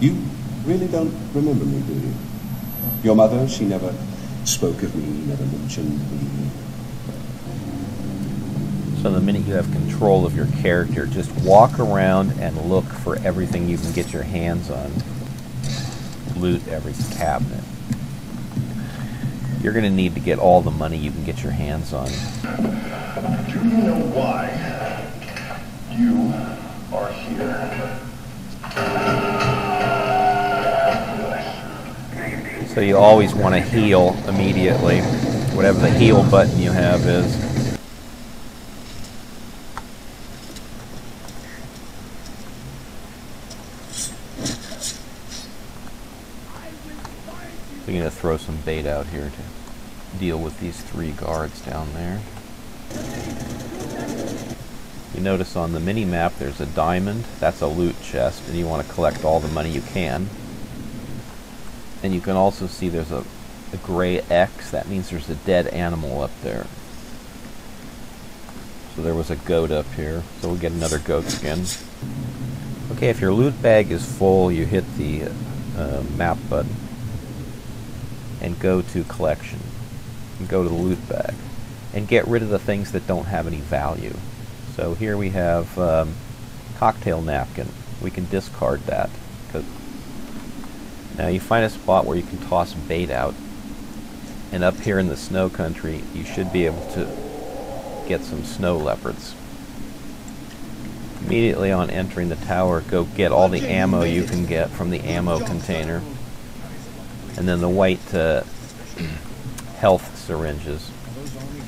You really don't remember me, do you? Your mother, she never spoke of me, never mentioned me. So the minute you have control of your character, just walk around and look for everything you can get your hands on. Loot every cabinet. You're going to need to get all the money you can get your hands on. Do you know why you are here? So you always want to heal immediately, whatever the heal button you have is. We're going to throw some bait out here to deal with these 3 guards down there. You notice on the mini-map there's a diamond. That's a loot chest, and you want to collect all the money you can. And you can also see there's a gray X. That means there's a dead animal up there. So there was a goat up here, so we'll get another goat skin. Okay, if your loot bag is full, you hit the map button and go to collection, and go to the loot bag, and get rid of the things that don't have any value. So here we have cocktail napkin. We can discard that. Now you find a spot where you can toss bait out, and up here in the snow country you should be able to get some snow leopards. Immediately on entering the tower, go get all the ammo you can get from the ammo container. And then the white health syringes.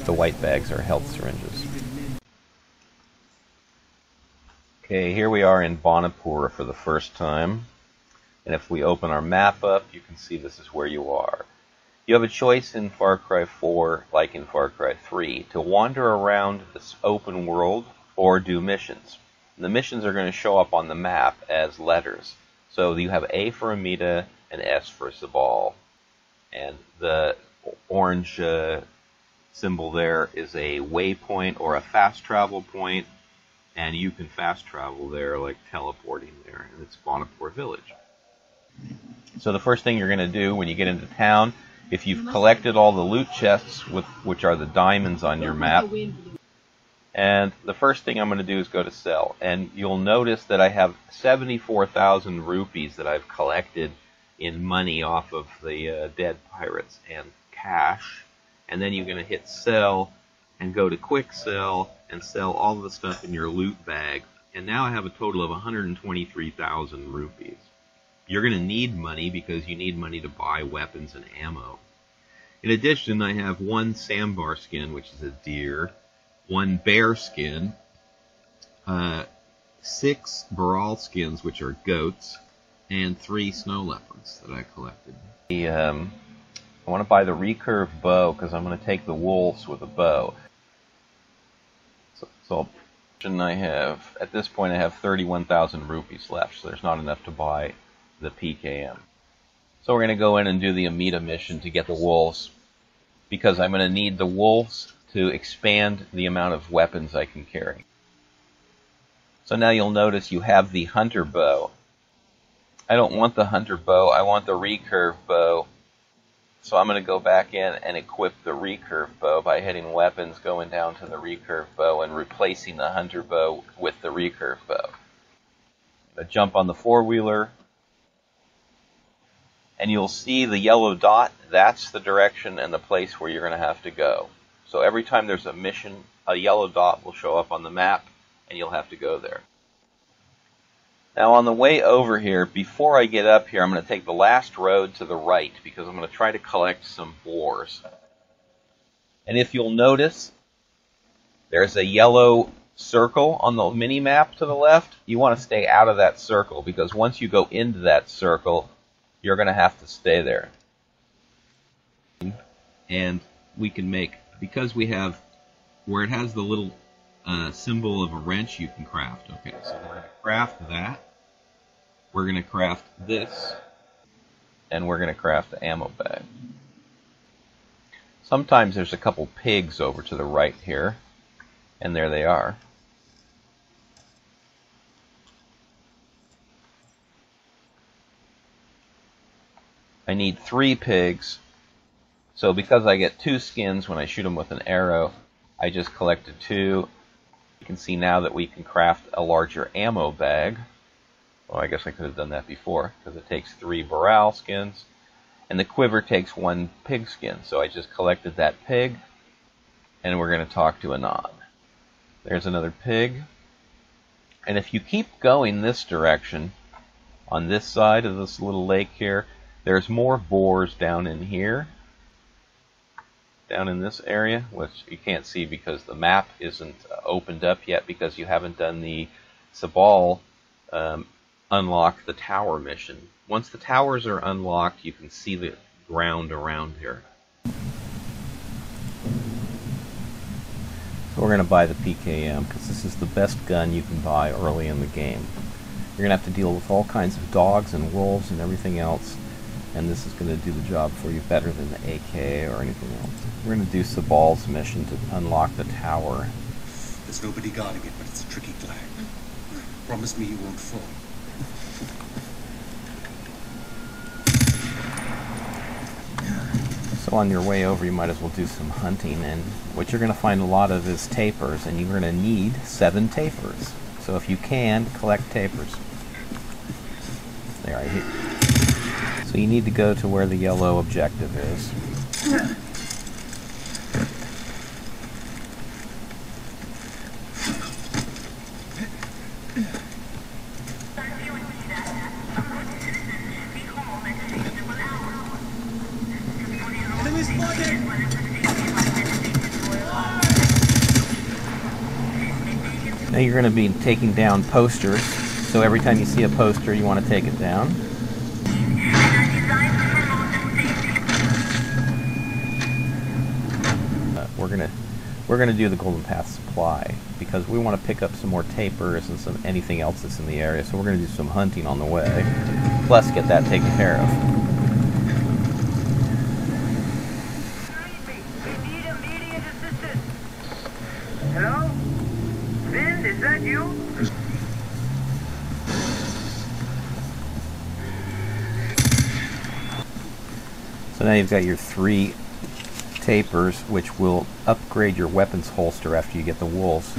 The white bags are health syringes. Okay, here we are in Bonapur for the first time. And if we open our map up, you can see this is where you are. You have a choice in Far Cry 4, like in Far Cry 3, to wander around this open world or do missions. And the missions are going to show up on the map as letters. So you have A for Amita and S for Sabal. And the orange symbol there is a waypoint or a fast travel point, and you can fast travel there like teleporting there, and it's Bonapur Village. So the first thing you're going to do when you get into town, if you've collected all the loot chests, which are the diamonds on your map, and the first thing I'm going to do is go to sell, and you'll notice that I have 74,000 rupees that I've collected in money off of the dead pirates and cash, and then you're going to hit sell and go to quick sell and sell all the stuff in your loot bag, and now I have a total of 123,000 rupees. You're going to need money because you need money to buy weapons and ammo. In addition, I have 1 sambar skin, which is a deer, 1 bear skin, 6 baral skins, which are goats, and 3 snow leopards that I collected. I want to buy the recurve bow because I'm going to take the wolves with a bow. So I have, at this point I have 31,000 rupees left, so there's not enough to buy the PKM. So we're going to go in and do the Amita mission to get the wolves, because I'm going to need the wolves to expand the amount of weapons I can carry. So now you'll notice you have the hunter bow. I don't want the hunter bow, I want the recurve bow. So I'm going to go back in and equip the recurve bow by hitting weapons, going down to the recurve bow, and replacing the hunter bow with the recurve bow. I'm going to jump on the four-wheeler, and you'll see the yellow dot. That's the direction and the place where you're going to have to go. So every time there's a mission, a yellow dot will show up on the map, and you'll have to go there. Now on the way over here, before I get up here, I'm going to take the last road to the right, because I'm going to try to collect some boars. And if you'll notice, there's a yellow circle on the mini-map to the left. You want to stay out of that circle, because once you go into that circle, you're going to have to stay there. And we can make, because we have, where it has the little symbol of a wrench, you can craft. Okay, so we're going to craft that. We're going to craft this. And we're going to craft the ammo bag. Sometimes there's a couple pigs over to the right here. And there they are. I need 3 pigs. So because I get 2 skins when I shoot them with an arrow, I just collected 2. You can see now that we can craft a larger ammo bag. Well, I guess I could have done that before, because it takes 3 Baral skins. And the quiver takes 1 pig skin. So I just collected that pig, and we're going to talk to Anon. There's another pig. And if you keep going this direction, on this side of this little lake here, there's more boars down in here. Down in this area, which you can't see because the map isn't opened up yet, because you haven't done the Sabal unlock the tower mission. Once the towers are unlocked, you can see the ground around here. So we're going to buy the PKM because this is the best gun you can buy early in the game. You're going to have to deal with all kinds of dogs and wolves and everything else, and this is going to do the job for you better than the AK or anything else. We're going to do Sabal's mission to unlock the tower. There's nobody guarding it, but it's a tricky flag. Promise me you won't fall. So on your way over, you might as well do some hunting, and what you're going to find a lot of is tapers, and you're going to need 7 tapers. So if you can, collect tapers. There, I hit. So you need to go to where the yellow objective is. Now you're going to be taking down posters, so every time you see a poster you want to take it down. We're gonna do the Golden Path supply because we want to pick up some more tapers and some anything else that's in the area, so we're going to do some hunting on the way, plus get that taken care of. Hello? Vin, is that you? So now you've got your 3 tapers, which will upgrade your weapons holster after you get the wolves.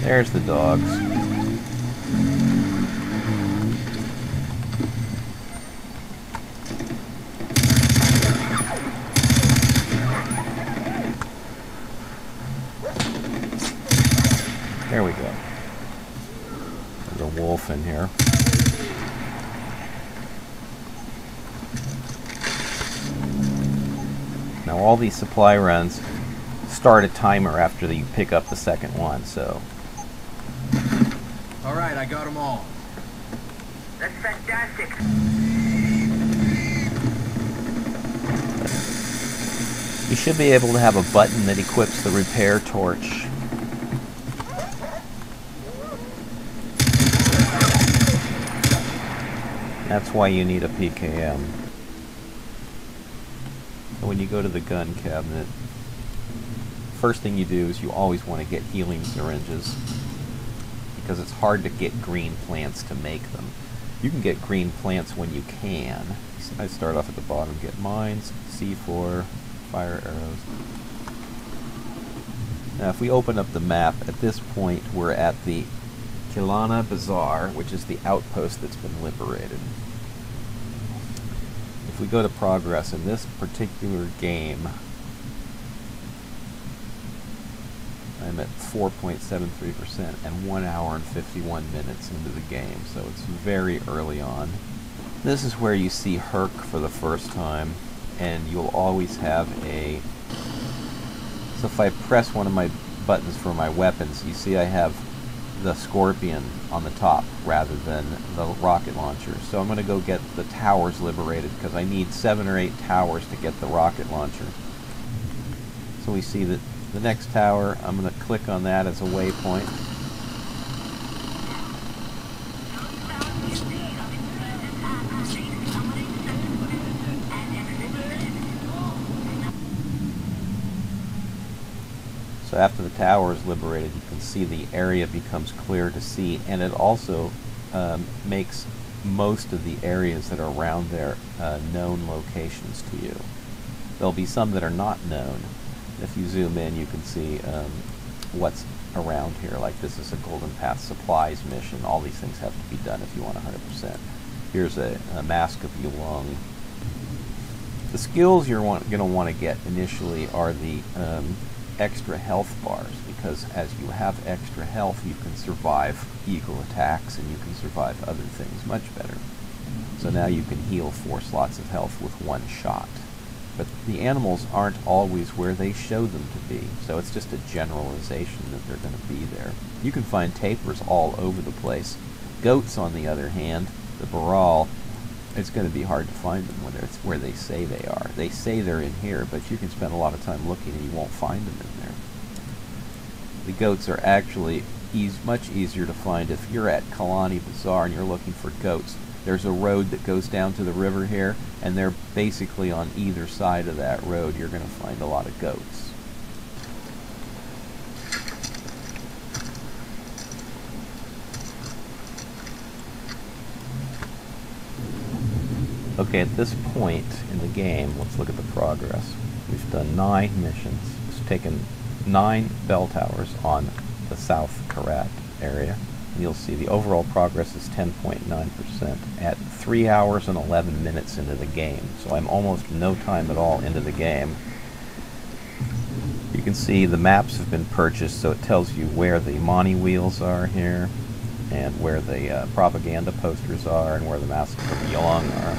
There's the dogs. There we go. There's a wolf in here. Now all these supply runs start a timer after you pick up the second one, so. Alright, I got them all. That's fantastic. You should be able to have a button that equips the repair torch. That's why you need a PKM. When you go to the gun cabinet, first thing you do is you always want to get healing syringes, because it's hard to get green plants to make them. You can get green plants when you can. I start off at the bottom, get mines, C4, fire arrows. Now if we open up the map, at this point we're at the Kilana Bazaar, which is the outpost that's been liberated. If we go to progress in this particular game, I'm at 4.73% and 1 hour and 51 minutes into the game, so it's very early on. This is where you see Herc for the first time, and you'll always have a... So if I press one of my buttons for my weapons, you see I have the Scorpion on the top rather than the rocket launcher. So I'm going to go get the towers liberated because I need 7 or 8 towers to get the rocket launcher. So we see that the next tower, I'm going to click on that as a waypoint. So after the tower is liberated, you can see the area becomes clear to see, and it also makes most of the areas that are around there known locations to you. There'll be some that are not known. If you zoom in, you can see what's around here. Like this is a Golden Path supplies mission. All these things have to be done if you want 100%. Here's a Mask of Yulong. The skills you're going to want to get initially are the extra health bars, because as you have extra health, you can survive eagle attacks and you can survive other things much better. So now you can heal 4 slots of health with 1 shot. But the animals aren't always where they show them to be, so it's just a generalization that they're going to be there. You can find tapirs all over the place. Goats, on the other hand, the baral, it's going to be hard to find them when it's where they say they are. They say they're in here, but you can spend a lot of time looking and you won't find them in there. The goats are actually much easier to find. If you're at Kalani Bazaar and you're looking for goats, there's a road that goes down to the river here, and they're basically on either side of that road. You're going to find a lot of goats. Okay, at this point in the game, let's look at the progress. We've done 9 missions. It's taken 9 bell towers on the South Karat area. And you'll see the overall progress is 10.9% at 3 hours and 11 minutes into the game. So I'm almost no time at all into the game. You can see the maps have been purchased, so it tells you where the money wheels are here, and where the propaganda posters are, and where the Mask of Yulong are.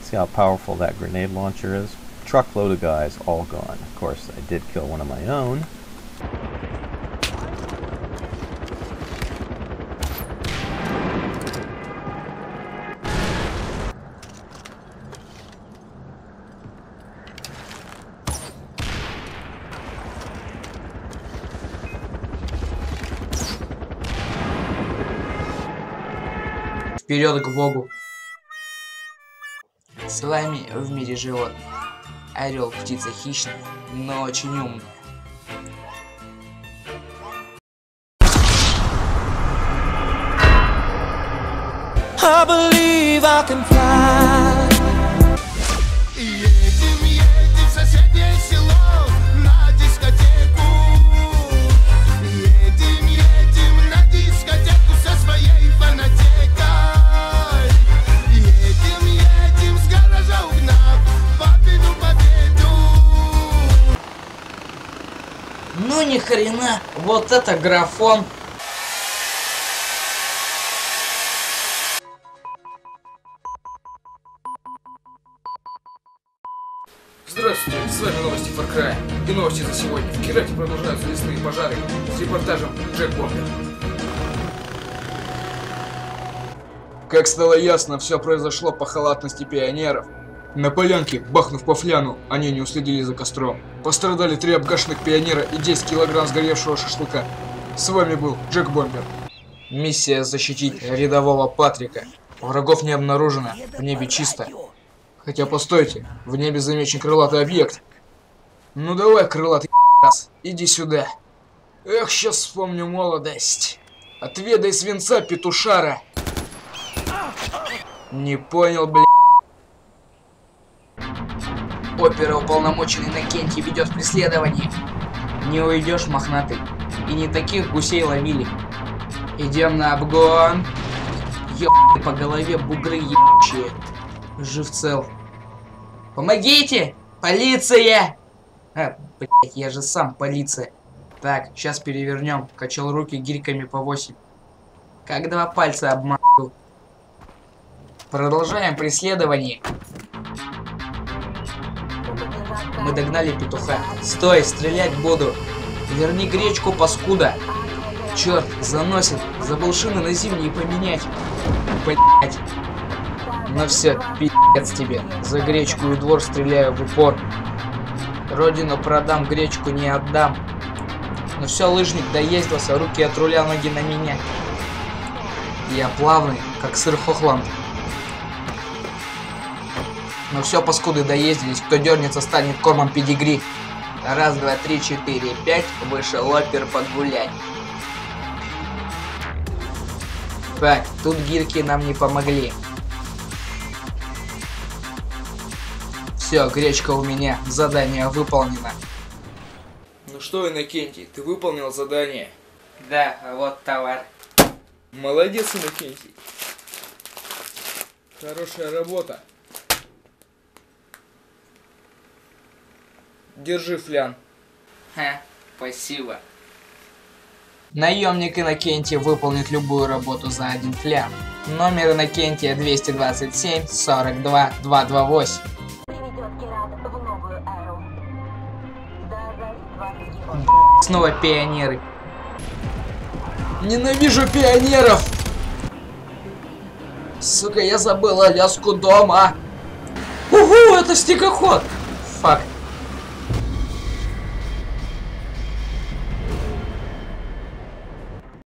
See how powerful that grenade launcher is? Truckload of guys, all gone. Of course, I did kill one of my own. Вперед к Богу! С вами в мире животных. Орел — птица хищная, но очень умная. I believe I can fly. Едем, едем в соседнее село на дискотеку. Едем, едем на дискотеку со своей фанатекой. Едем, едем с гаража угнав папину победу. Ну ни хрена, вот это графон. Здравствуйте, с вами новости Far Cry. И новости за сегодня. В Кирате продолжаются лесные пожары. С репортажем Джек Бомбер. Как стало ясно, все произошло по халатности пионеров. На полянке, бахнув по фляну, они не уследили за костром. Пострадали 3 обгашенных пионера и 10 килограмм сгоревшего шашлыка. С вами был Джек Бомбер. Миссия защитить рядового Патрика. Врагов не обнаружено, в небе чисто. Хотя постойте, в небе замечен крылатый объект. Ну давай, крылатый раз, иди сюда. Эх, сейчас вспомню молодость. Отведай свинца, петушара. Не понял, бля. Оперуполномоченный Иннокентий ведет преследование. Не уйдешь, мохнатый. И не таких гусей ловили. Идем на обгон. Ёбаный по голове бугры ебучие. Жив цел. Помогите! Полиция! А, блядь, я же сам полиция. Так, сейчас перевернем. Качал руки гирьками по 8. Как 2 пальца обманул. Продолжаем преследование. Мы догнали петуха. Стой, стрелять буду. Верни гречку, паскуда. Черт, заносит. Забыл шины на зимние поменять. Блять. Ну все, пи***ц тебе. За гречку и двор стреляю в упор. Родину продам, гречку не отдам. Ну все, лыжник доездился, руки от руля, ноги на меня. Я плавный, как сыр Хохланд. Ну все, паскуды доездились, кто дернется, станет кормом педигри. 1, 2, 3, 4, 5, вышел опер погулять. Так, тут гирьки нам не помогли. Все, гречка у меня, задание выполнено. Ну что, Иннокентий, ты выполнил задание? Да, вот товар. Молодец, Иннокентий. Хорошая работа. Держи флян. Ха, спасибо. Наемник Иннокентий выполнит любую работу за 1 флян. Номер Иннокентия 227 42 228. Снова пионеры. Ненавижу пионеров! Сука, я забыла ляску дома. Угу, это снегоход. Фак.